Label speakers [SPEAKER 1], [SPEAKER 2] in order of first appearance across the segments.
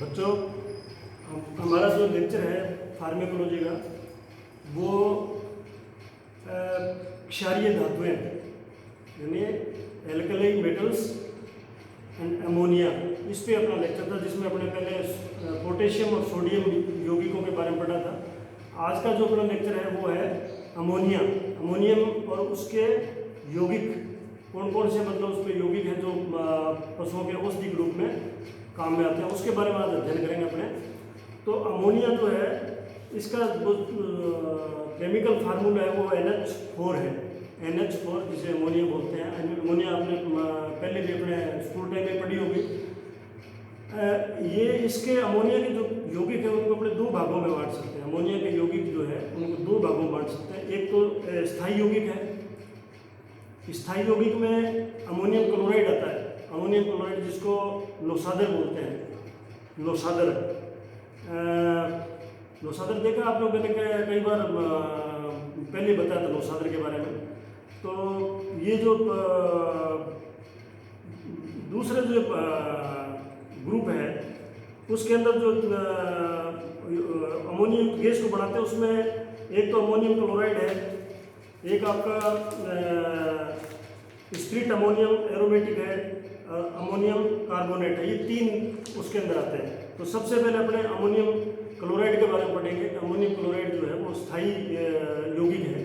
[SPEAKER 1] बच्चों, हमारा जो लेक्चर है फार्मेकोलॉजी का वो क्षारीय धातुएं यानी एल्कली मेटल्स एंड अमोनिया, इस पे अपना लेक्चर था जिसमें अपने पहले पोटेशियम और सोडियम यौगिकों के बारे में पढ़ा था। आज का जो अपना लेक्चर है वो है अमोनिया, अमोनियम और उसके यौगिक कौन कौन से मतलब उस पर यौगिक हैं जो पशुओं के औषधि ग्रुप में काम में आते हैं, उसके बारे में आज अध्ययन करेंगे अपने। तो अमोनिया जो है इसका जो केमिकल फार्मूला है वो NH4 है, NH4 जिसे अमोनिया बोलते हैं। अमोनिया आपने पहले भी अपने स्कूल टाइम में पढ़ी होगी। ये इसके अमोनिया के जो यौगिक है उनको अपने दो भागों में बांट सकते हैं। अमोनिया के यौगिक जो है उनको दो भागों में बांट सकते हैं। एक तो स्थायी यौगिक है, स्थायी यौगिक में अमोनियम क्लोराइड आता है, अमोनियम क्लोराइड जिसको नौसादर बोलते हैं। नौसादर नौसादर देखा आप लोगों ने कई बार पहले बताया था नौसादर के बारे में। तो ये जो दूसरे जो ग्रुप है उसके अंदर जो अमोनियम गैस को बनाते हैं उसमें एक तो अमोनियम क्लोराइड है, एक आपका स्प्लिट अमोनियम एरोमेटिक है, अमोनियम कार्बोनेट है। ये तीन उसके अंदर आते हैं। तो सबसे पहले अपने अमोनियम क्लोराइड के बारे में पढ़ेंगे। अमोनियम क्लोराइड जो है वो स्थायी यौगिक है,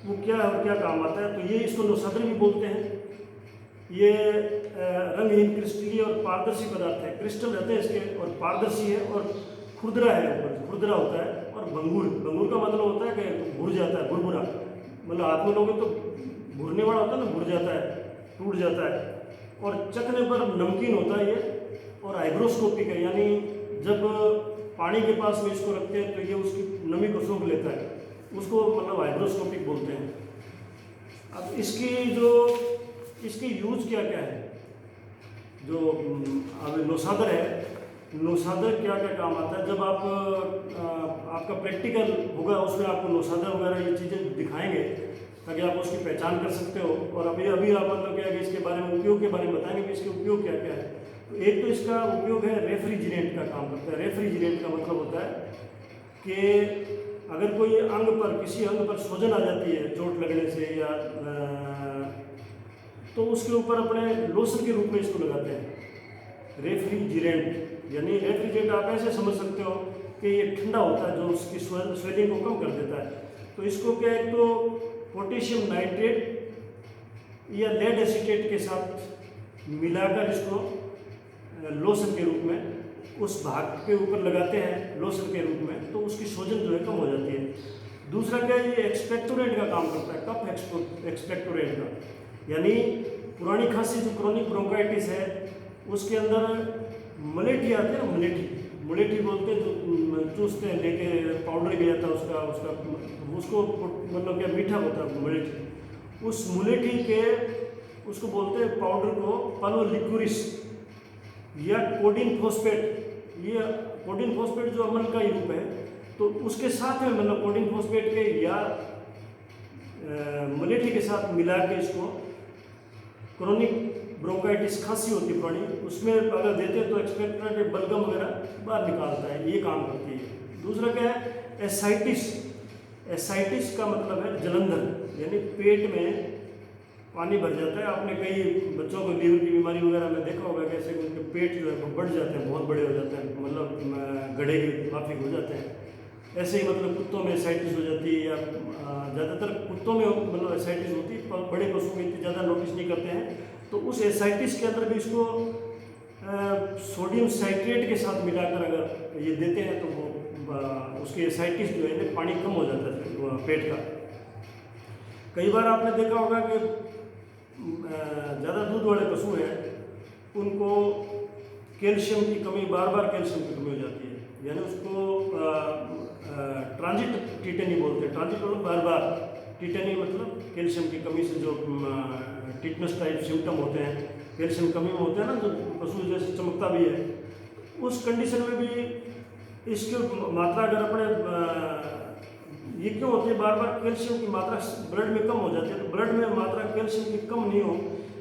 [SPEAKER 1] वो क्या और क्या काम आता है। तो ये इसको नौसादर भी बोलते हैं। ये रंगहीन क्रिस्टलीय और पारदर्शी पदार्थ है, क्रिस्टल रहते हैं इसके और पारदर्शी है और खुरदरा है, ऊपर खुरदरा होता है। और भंगुर, भंगुर का मतलब होता है कि भुर जाता है, भुरभुरा, मतलब हाथ में लोगे तो भुरने वाला होता है ना, भुर जाता है, टूट जाता है। और चखने पर नमकीन होता है ये, और हाइग्रोस्कोपिक है, यानी जब पानी के पास में इसको रखते हैं तो ये उसकी नमी को सोख लेता है, उसको मतलब हाइग्रोस्कोपिक बोलते हैं। अब इसकी यूज क्या क्या है। जो अब नौसादर है, नौसादर क्या क्या काम आता है। जब आपका प्रैक्टिकल होगा उसमें आपको नौसादर वगैरह ये चीज़ें दिखाएंगे ताकि आप उसकी पहचान कर सकते हो। और अभी आप मतलब क्या है कि इसके बारे में उपयोग के बारे में बताएंगे कि इसके उपयोग क्या क्या है। तो एक तो इसका उपयोग है रेफ्रिजरेंट का काम करता है। रेफ्रिजरेंट का मतलब होता है कि अगर कोई अंग पर, किसी अंग पर सूजन आ जाती है चोट लगने से या तो उसके ऊपर अपने लोशन के रूप में इसको लगाते हैं रेफ्रिजरेंट। यानी रेफ्रिजरेंट आप ऐसे समझ सकते हो कि ये ठंडा होता है जो उसकी स्वेलिंग को कम कर देता है। तो इसको क्या है, तो पोटेशियम नाइट्रेट या लेड एसीटेट के साथ मिलाकर इसको लोशन के रूप में उस भाग के ऊपर लगाते हैं लोशन के रूप में, तो उसकी सूजन जो है कम हो जाती है। दूसरा क्या है, ये एक्सपेक्टोरेंट का काम करता है, कफ एक्सपेक्टोरेंट का। यानी पुरानी खांसी जो क्रोनिक ब्रोंकाइटिस है उसके अंदर मलेठी आते हैं ना, मलेठी बोलते हैं, जो चूसते हैं लेके पाउडर गया था उसको मतलब क्या मीठा होता है मलेठी। उस मलेठी के उसको बोलते हैं पाउडर को पालोलिक्विस या कोडिन फॉस्फेट। ये कोडिन फॉस्फेट जो अमल का ही रूप है, तो उसके साथ में मतलब कोडिन फॉस्फेट के या मलेठी के साथ मिला के इसको क्रोनिक ब्रोंकाइटिस खांसी होती है पुरानी, उसमें अगर देते हैं तो एक्सपेक्टोरेंट बलगम वगैरह बाहर निकालता है, ये काम करती है। दूसरा क्या है, एसाइटिस। एसाइटिस का मतलब है जलंधर, यानी पेट में पानी भर जाता है। आपने कई बच्चों को लीवर की बीमारी वगैरह में देखा होगा कैसे उनके पेट जो है बढ़ जाते हैं, बहुत बड़े हो जाते हैं, मतलब गड्ढे के माफिक हो जाते हैं। ऐसे ही मतलब कुत्तों में एसाइटिस हो जाती है, या ज़्यादातर कुत्तों में मतलब एसाइटिस होती है, बड़े पशुओं में इतनी ज़्यादा नोटिस नहीं करते हैं। तो उस एसाइटिस के अंदर भी इसको सोडियम साइट्रेट के साथ मिलाकर अगर ये देते हैं तो वो उसकी एसाइटिस जो है पानी कम हो जाता है पेट का। कई बार आपने देखा होगा कि ज़्यादा दूध वाले पशु हैं उनको कैल्शियम की कमी, बार बार कैल्शियम की कमी हो जाती है, यानी उसको ट्रांजिट टिटेनी बोलते हैं। ट्रांजिट मतलब बार बार, टिटेनी मतलब कैल्शियम की कमी से जो टिटनस टाइप सिम्टम होते हैं, कैल्शियम कमी में होते हैं ना, जो पशु जैसे चमकता भी है, उस कंडीशन में भी इसकी मात्रा अगर अपने ये क्यों होती है, बार बार कैल्शियम की मात्रा ब्लड में कम हो जाती है। तो ब्लड में मात्रा कैल्शियम की कम नहीं हो,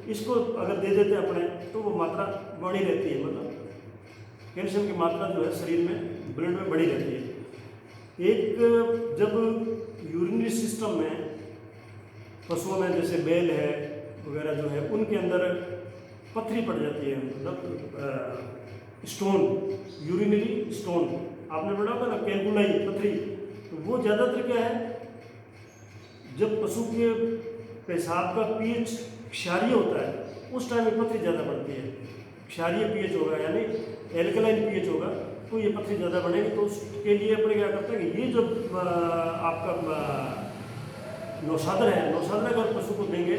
[SPEAKER 1] इसको अगर दे देते हैं अपने तो वो मात्रा बड़ी रहती है, मतलब कैल्शियम की मात्रा जो है शरीर में ब्लड में बढ़ी रहती है। एक जब यूरिनरी सिस्टम में पशुओं में जैसे बैल है वगैरह जो है उनके अंदर पथरी पड़ जाती है, मतलब स्टोन, यूरिनरी स्टोन, आपने पढ़ा होगा ना कैलकुलाई पथरी। तो वो ज़्यादातर क्या है, जब पशु के पेशाब का पीएच क्षारीय होता है उस टाइम में पथरी ज़्यादा बढ़ती है। क्षारीय पीएच होगा यानी एल्कलाइन पीएच होगा तो ये पथरी ज़्यादा बढ़ेगी। तो उसके लिए अपने क्या करते हैं कि ये जो आपका नौशादर है, नौशादर अगर पशु को देंगे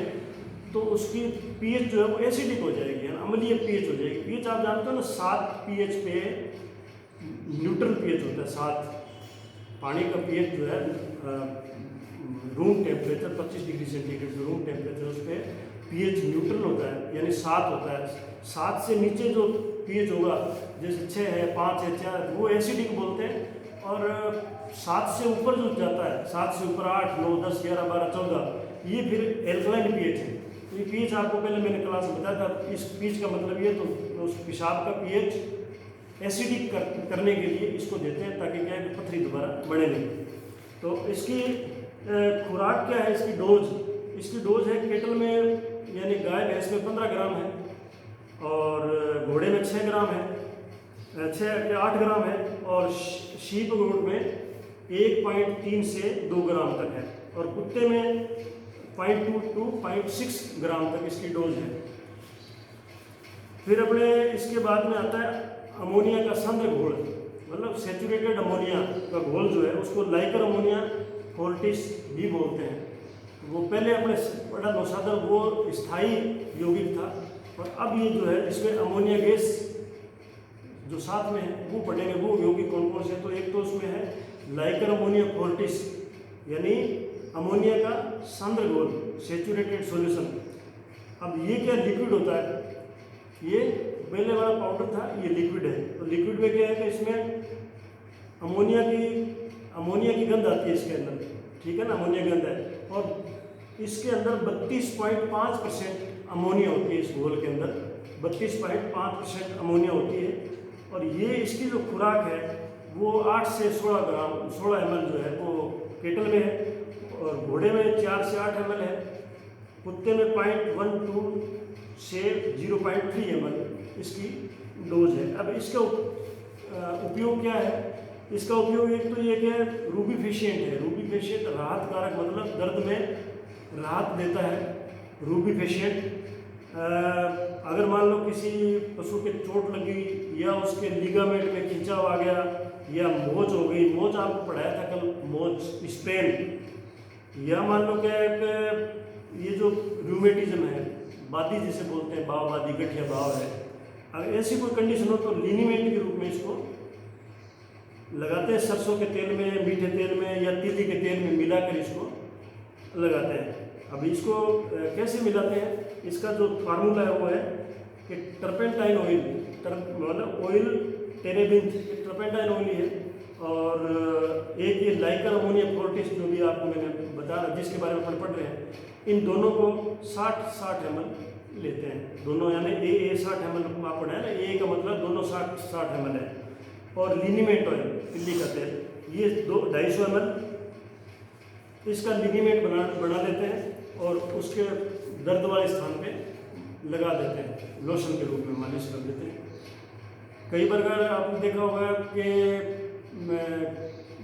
[SPEAKER 1] तो उसकी पीएच जो है वो एसिडिक हो जाएगी, अम्लीय पीएच हो जाएगी। पीएच आप जानते हो ना 7 पीएच पे न्यूट्रल पीएच होता है। 7 पानी का पीएच जो है रूम टेम्परेचर 25 डिग्री सेंटीग्रेड जो रूम टेम्परेचर उस पर पीएच न्यूट्रल होता है यानी 7 होता है। 7 से नीचे जो पीएच होगा जैसे 6 है, 5 है, 4, वो एसिडिक बोलते हैं। और 7 से ऊपर जो जाता है, 7 से ऊपर 8, 9, 10, 11, 12, 14, ये फिर एल्कलाइन पीएच है। तो ये पीएच आपको पहले मैंने क्लास में बताया था। इस पीएच का मतलब ये तो उस पेशाब का पीएच एसिडिक करने के लिए इसको देते हैं ताकि क्या है कि पथरी दोबारा बढ़े नहीं। तो इसकी खुराक क्या है, इसकी डोज है केटल में यानी गाय भैंस में 15 ग्राम है और घोड़े में 6 ग्राम है, 6 या 8 ग्राम है, और शीप गोट में 1.3 से 2 ग्राम तक है, और कुत्ते में 0.2 to 0.6 ग्राम तक इसकी डोज है। फिर अपने इसके बाद में आता है अमोनिया का सांद्र घोल, मतलब सेचुरेटेड अमोनिया का घोल जो है उसको लाइकर अमोनिया फोर्टिस भी बोलते हैं। वो पहले अपने बड़ा नौशादर वो स्थायी यौगिक था, और अब ये जो है इसमें अमोनिया गैस जो साथ में है वो पढ़ेंगे। वो यौगिक कौन कौन से हैं, तो एक तो उसमें है लाइकर अमोनिया फोर्टिस यानी अमोनिया का सांद्र घोल, सेचुरेटेड सॉल्यूशन। अब ये क्या लिक्विड होता है, ये पहले वाला पाउडर था, ये लिक्विड है। तो लिक्विड में क्या है कि इसमें अमोनिया की गंध आती है इसके अंदर, ठीक है ना, अमोनिया गंध है, और इसके अंदर 32.5% अमोनिया होती है। इस घोल के अंदर 32.5% अमोनिया होती है, और ये इसकी जो खुराक है वो 8 से 16 ml जो है वो केटल में है, और घोड़े में 4 से 8 ml है, कुत्ते में 0.12 से 0.3 ml इसकी डोज है। अब इसका उपयोग क्या है, इसका उपयोग एक तो ये क्या है, रूबिफिशिएंट है। रूबिफिशिएंट राहत कारक, मतलब दर्द में राहत देता है रूबिफिशिएंट। अगर मान लो किसी पशु के चोट लगी या उसके लिगामेंट में खिंचाव आ गया या मोच हो गई, मोच आपको पढ़ाया था कल, मोच स्प्रेन, या मान लो क्या है कि ये जो रूमेटिज्म है, बादी जिसे बोलते हैं, बाव बादी गठिया भाव है, अगर ऐसी कोई कंडीशन हो तो लिनीमेंट के रूप में इसको लगाते हैं, सरसों के तेल में, मीठे तेल में या तिली के तेल में मिलाकर इसको लगाते हैं। अब इसको कैसे मिलाते हैं, इसका जो फार्मूला है वो है कि टर्पेंटाइन ऑयल, मतलब ऑयल टेरेबिन, टर्पेंटाइन ऑयल है, और एक ये लाइकर अमोनिया फोर्टिस जो भी आपको मैंने बता रहा, जिसके बारे में अपन पढ़ रहे हैं, इन दोनों को 60 ml लेते हैं, दोनों, यानी ए 60 ml आप पढ़ा है ना, ए का मतलब दोनों 60 ml है, और लिनीमेंट ऑयल, तिल्ली का तेल, ये 250 ml इसका लिनीमेंट बना देते हैं और उसके दर्द वाले स्थान पे लगा देते हैं, लोशन के रूप में मालिश कर देते हैं। कई बार आपने देखा होगा कि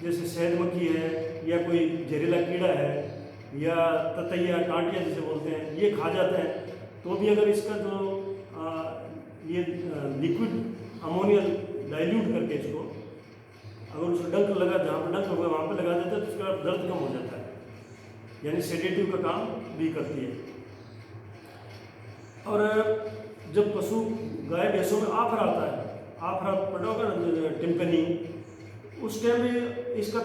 [SPEAKER 1] जैसे शहद मक्खी है या कोई जहरीला कीड़ा है या ततैया, कांटिया जिसे बोलते हैं, ये खा जाता है, तो भी अगर इसका जो ये लिक्विड अमोनिया डाइल्यूट करके इसको अगर उसको डंक लगा, जहाँ पर डंक होगा वहाँ पर लगा देता है तो उसका दर्द कम हो जाता है, यानी सेडेटिव का काम भी करती है। और जब पशु गाय भैंसों में आफरा आता है, आफरा पड़ा होगा ना, टिम्पनी, उस टाइम में इसका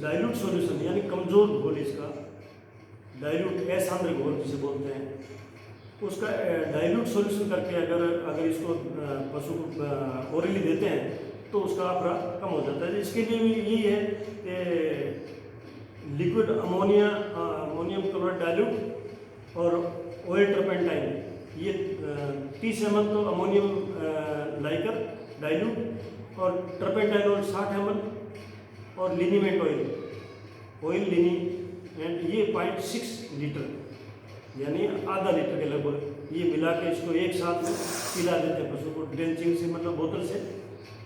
[SPEAKER 1] डाइल्यूट सॉल्यूशन यानी कमज़ोर घोल, इसका डाइल्यूट असांद्र घोल जिसे बोलते हैं, उसका डाइल्यूट सॉल्यूशन करके अगर इसको पशु को ओरली देते हैं तो उसका आफरा कम हो जाता है। इसके लिए भी यही है कि लिक्विड अमोनियम क्लोराइड डाइल्यूट और ऑयल टर्पेंटाइन, ये 30 ml तो अमोनियम लाइकर डाइल्यूट, और टर्पेंटाइनोल 60 ml, और लिनीमेंट ऑयल लिनी, एंड ये 0.6 लीटर यानी आधा लीटर के लगभग ये मिला के इसको एक साथ में पिला देते हैं पशु को ड्रेंचिंग से, मतलब बोतल से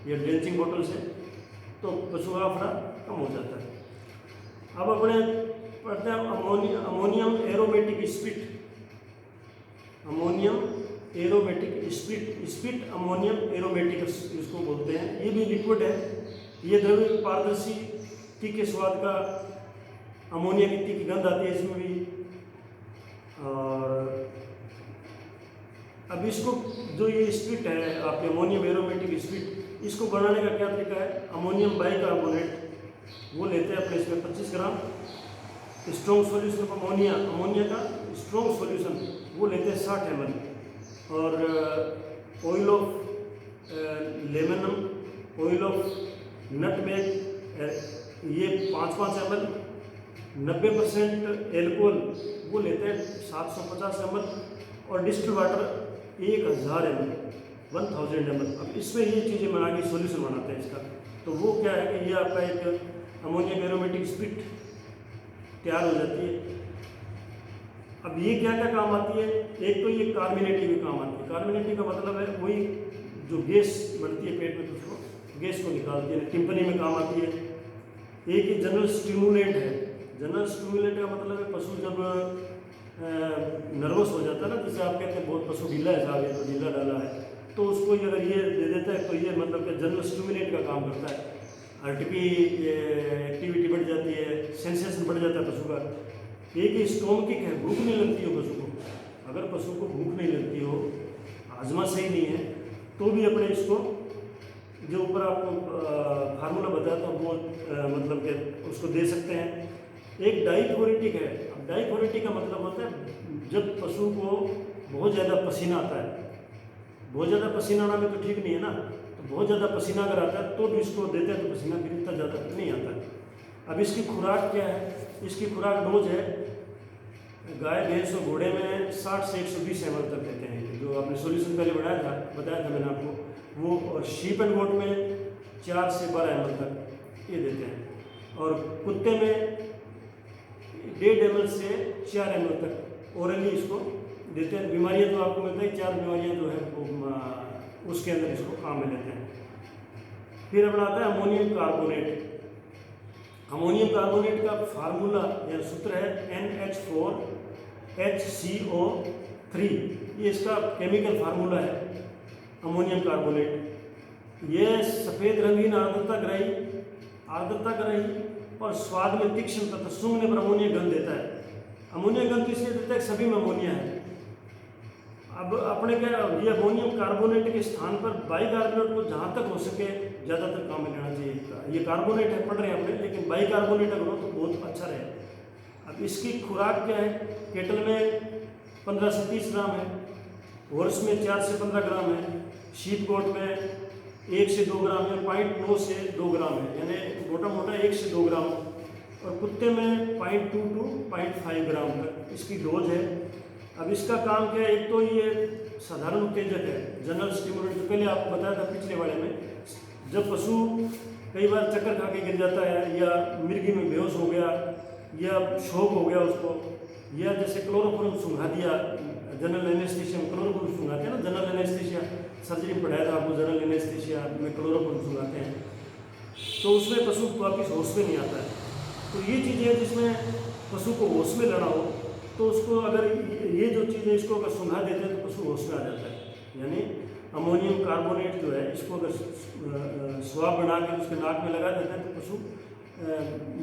[SPEAKER 1] या ड्रेंचिंग बोतल से, तो पशु का अफड़ा कम हो जाता है। अब अपने पढ़ते हैं ammonium aromatic spit. Ammonium aromatic spit ammonium aromatic इसको बोलते हैं। ये भी लिक्विड है। ये द्रव्य पारदर्शी तीखे स्वाद का, अमोनिया की तीखी गंध आती है इसमें भी। और अब इसको जो ये स्पिट है आपके अमोनियम एरोमेटिक स्पिट, इसको बनाने का क्या तरीका है? अमोनियम बाइकार्बोनेट वो लेते हैं अपने इसमें 25 gram, strong solution of ammonia का स्ट्रॉन्ग सॉल्यूशन वो लेते हैं 60 ml, और oil of lemon, oil of nutmeg ये 5-5 ml, 90% एल्कोहल वो लेते हैं 750 ml, और डिस्टिल वाटर 1000 ml, 1000 ml। अब इसमें ये चीज़ें बना के सॉल्यूशन बनाते हैं इसका। तो वो क्या है कि ये आपका एक अमोनियम एरोमेटिक स्पिट तैयार हो जाती है। अब ये क्या क्या काम आती है? एक तो ये कार्बोनेटिव में काम आती है। कार्बोनेटिव का मतलब है वही जो गैस बढ़ती है पेट में, तो उसको गैस को निकालती है, टिम्पनी में काम आती है। एक ये जनरल स्टिमुलेंट है। जनरल स्टिमुलेंट का मतलब है पशु जब नर्वस हो जाता है ना, जैसे आप कहते हैं बहुत पशु ढीला है साहब, ये तो ढीला डाला है, तो उसको अगर ये दे देता है तो ये मतलब कि जनरल स्टिमुलेंट का काम करता है। हार्ट की एक्टिविटी बढ़ जाती है, सेंसेशन बढ़ जाता है पशु का। एक ही स्टोमकिक है, भूख नहीं लगती हो पशु को। अगर पशु को भूख नहीं लगती हो, हाजमा सही नहीं है, तो भी अपने इसको जो ऊपर आपको फार्मूला बताया था वो मतलब कि उसको दे सकते हैं। एक डाइफोरेटिक है। अब डाइफोरेटिक का मतलब होता है जब पशु को बहुत ज़्यादा पसीना आता है। बहुत ज़्यादा पसीना आना भी तो ठीक नहीं है ना, तो बहुत ज़्यादा पसीना अगर आता है तो भी इसको देते हैं तो पसीना फिर इतना ज़्यादा नहीं आता है। अब इसकी खुराक क्या है? इसकी खुराक डोज है गाय, भैंस और घोड़े में 60 से 120 ml तक देते हैं, जो आपने सॉल्यूशन पहले बताया था मैंने आपको वो। और शीप एंड गोट में 4 से 12 ml तक ये देते हैं। और कुत्ते में 1.5 ml से 4 ml तक ओरली इसको देते हैं। बीमारियां तो आपको मिलता है 4 बीमारियां जो है वो उसके अंदर इसको काम में लेते हैं। फिर अपना आता है अमोनियम कार्बोनेट। अमोनियम कार्बोनेट का फार्मूला या सूत्र है NH4HCO3। ये इसका केमिकल फार्मूला है अमोनियम कार्बोनेट। ये सफ़ेद रंगीन आर्द्रता ग्रही और स्वाद में तीक्ष्ण तथा सूंघने पर अमोनिया गंध देता है। अमोनिया गंध इसलिए देता है सभी में अमोनिया है। अब अपने क्या ये अमोनियम कार्बोनेट के स्थान पर बाइकार्बोनेट को जहाँ तक हो सके ज़्यादातर काम में लेना चाहिए। ये कार्बोनेट है पढ़ रहे हैं अपने, लेकिन बाइकार्बोनेट अगर हो तो बहुत अच्छा रहे। अब इसकी खुराक क्या है? केटल में 15 से 30 ग्राम है, हॉर्स में 4 से 15 ग्राम है, शीप गोट में 1 से 2 ग्राम है, 0.9 से 2 ग्राम है, यानी मोटा मोटा 1 से 2 ग्राम। और कुत्ते में 0.2 to 0.5 ग्राम तक इसकी डोज है। अब इसका काम क्या है? एक तो ये साधारण उत्तेजक है, जनरल स्टिमुलेंट, जो पहले आपको बताया था पिछले वाले में। जब पशु कई बार चक्कर खा के गिर जाता है, या मिर्गी में बेहोश हो गया, या शौक हो गया उसको, या जैसे क्लोरोफॉर्म सुंघा दिया, जनरल एनेस्थीसिया में क्लोरोफॉर्म सुंघाते हैं ना, जनरल एनेस्थीसिया सर्जरी में पढ़ाया था आपको, जनरल एनेस्थीसिया में क्लोरोफॉर्म सुंघाते हैं, तो उसमें पशु वापिस होश में नहीं आता है। तो ये चीज़ें जिसमें पशु को होश में लाना हो, तो उसको अगर ये जो चीज़ें इसको अगर सुंघा देते हैं तो पशु होश में आ जाता है। यानी अमोनियम कार्बोनेट जो है इसको अगर स्वाब बना के उसके नाक में लगा देते हैं तो पशु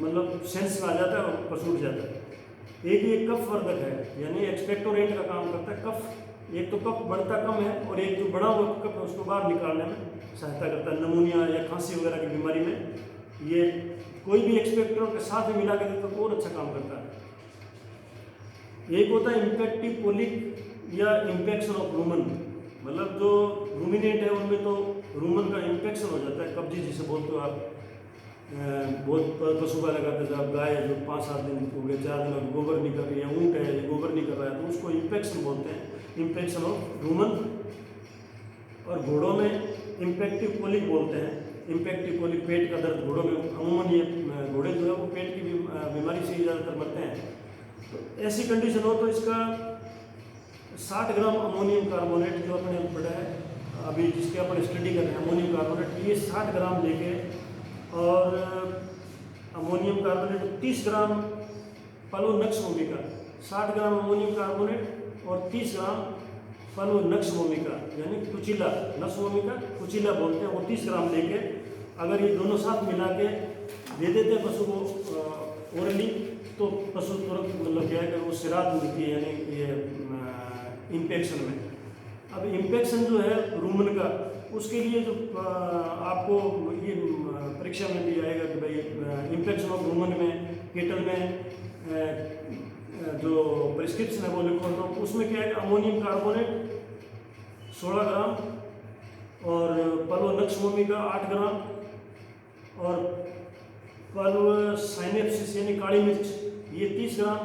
[SPEAKER 1] मतलब सेंस में आ जाता है और पशु उठ जाता है। एक ये कफ वर्धक है, यानी एक्सपेक्टोरेंट का काम करता है। कफ, एक तो कफ बढ़ता कम है, और एक जो बड़ा हुआ कफ है उसको बाहर निकालने में सहायता करता है। नमूनिया या खांसी वगैरह की बीमारी में ये कोई भी एक्सपेक्टोरेंट के साथ में मिला के देते तो और अच्छा काम करता है। एक होता है इम्पैक्टिव कोलिक या इन्फेक्शन ऑफ रूमन, मतलब जो रूमिनेंट है उनमें तो रूमन का इन्फेक्शन हो जाता है, कब्जी जिसे बोलते हो आप। बहुत पशु का लगाते हैं, आप गाय जो 5-7 दिन हो गए, 4 दिन गोबर नहीं कर रही है, ऊँट है ये गोबर नहीं कर रहा है, तो उसको इन्फेक्शन बोलते हैं, इन्फेक्शन ऑफ रूमन। और घोड़ों में इम्पेक्टिव कोलिक बोलते हैं। इम्पेक्टिव कोलिक पेट का दर्द घोड़ों में, अमूमन ये घोड़े जो है वो पेट की बीमारी से ही ज़्यादातर मरते हैं। तो ऐसी कंडीशन हो तो इसका 60 ग्राम अमोनियम कार्बोनेट जो अपने पढ़ा है अभी, जिसके अपन स्टडी कर रहे हैं अमोनियम कार्बोनेट, ये 60 ग्राम लेके और अमोनियम कार्बोनेट 30 ग्राम पलोनक्स भूमिका, 60 ग्राम अमोनियम कार्बोनेट और 30 ग्राम पलोनक्स भूमिका यानी कुचिला, नक्स भूमिका कुचिला बोलते हैं, वो 30 ग्राम लेके अगर ये दोनों साथ मिला के दे देते पशु को ओरली, तो पशु तुरंत मतलब क्या है कि वो सिरात मिलती है यानी ये इन्फेक्शन में। अब इन्फेक्शन जो है रूमन का, उसके लिए जो आपको ये परीक्षा में भी आएगा कि भाई इन्फेक्शन ऑफ रूमन में, केटल में जो प्रिस्क्रिप्शन है वो लिखो, तो उसमें क्या है कि अमोनियम कार्बोनेट 16 ग्राम और पलोनक्स भूमिका 8 ग्राम और पल्वसाइनेप्सिस यानी काली मिर्च ये 30 ग्राम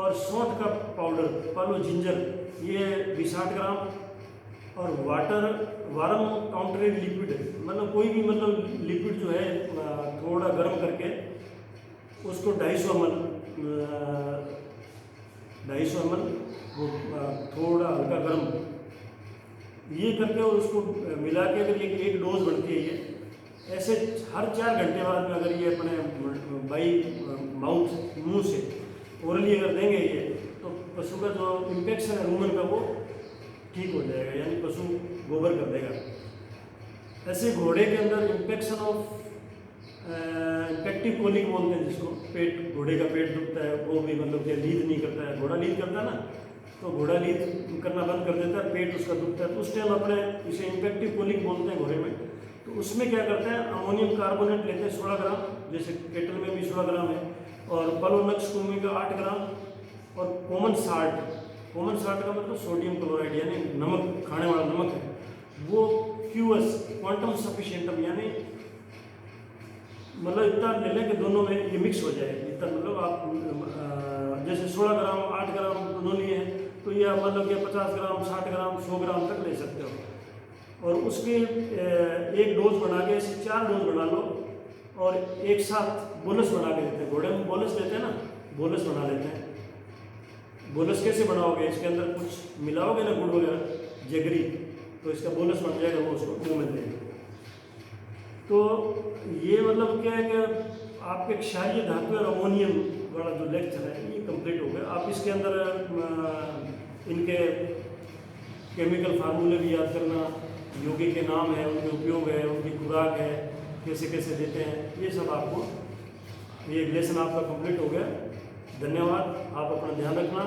[SPEAKER 1] और सौंठ का पाउडर पलो जिंजर ये भी 60 ग्राम और वारम काउंटरेड लिक्विड, मतलब कोई भी मतलब लिक्विड जो है थोड़ा गर्म करके उसको 250 ml वो थोड़ा हल्का गर्म ये करके और उसको मिला के अगर एक डोज बनती है ये, ऐसे हर 4 घंटे बाद में अगर ये अपने बाई माउथ मुंह से ओरली अगर देंगे ये, तो पशु का जो इन्फेक्शन है रूमन का वो ठीक हो जाएगा, यानी पशु गोबर कर देगा। ऐसे घोड़े के अंदर इन्फेक्शन ऑफ इन्फेक्टिव कोलिक बोलते हैं जिसको, पेट घोड़े का पेट दुखता है, वो भी मतलब क्या लीद नहीं करता है, घोड़ा लीद करता है ना, तो घोड़ा लीद करना बंद कर देता है, पेट उसका दुखता है, तो उस टाइम अपने इसे इन्फेक्टिव कोलिक बोलते हैं घोड़े में। तो उसमें क्या करते हैं अमोनियम कार्बोनेट लेते हैं 16 ग्राम, जैसे केटल में भी 16 ग्राम है, और पलोनक्स भूमिका 8 ग्राम और कॉमन साल्ट का मतलब सोडियम क्लोराइड यानी नमक, खाने वाला नमक है, वो QS क्वांटम सफिशिएंटम यानी मतलब इतना ले लें कि दोनों में ये मिक्स हो जाए, इतना मतलब आप जैसे 16 ग्राम 8 ग्राम दोनों लिए हैं तो ये मतलब कि 50 ग्राम 60 ग्राम 100 ग्राम तक ले सकते हो, और उसके एक डोज बना के ऐसे 4 डोज बना लो और एक साथ बोनस बना के देते हैं। घोड़े में बोनस देते हैं ना, बोनस बना लेते हैं। बोनस कैसे बनाओगे, इसके अंदर कुछ मिलाओगे ना गुड़ वगैरह जगरी, तो इसका बोनस बन जाएगा, वो उसको मुँह में देंगे। तो ये मतलब क्या है कि आपके क्षारीय धातु और अमोनियम वाला जो लेक्चर है ये कंप्लीट हो गया। आप इसके अंदर इनके केमिकल फार्मूले भी याद करना, यौगिक के नाम है, उनके उपयोग है, उनकी खुराक है, कैसे कैसे देते हैं, ये सब आपको, ये लेसन आपका कंप्लीट हो गया। धन्यवाद, आप अपना ध्यान रखना।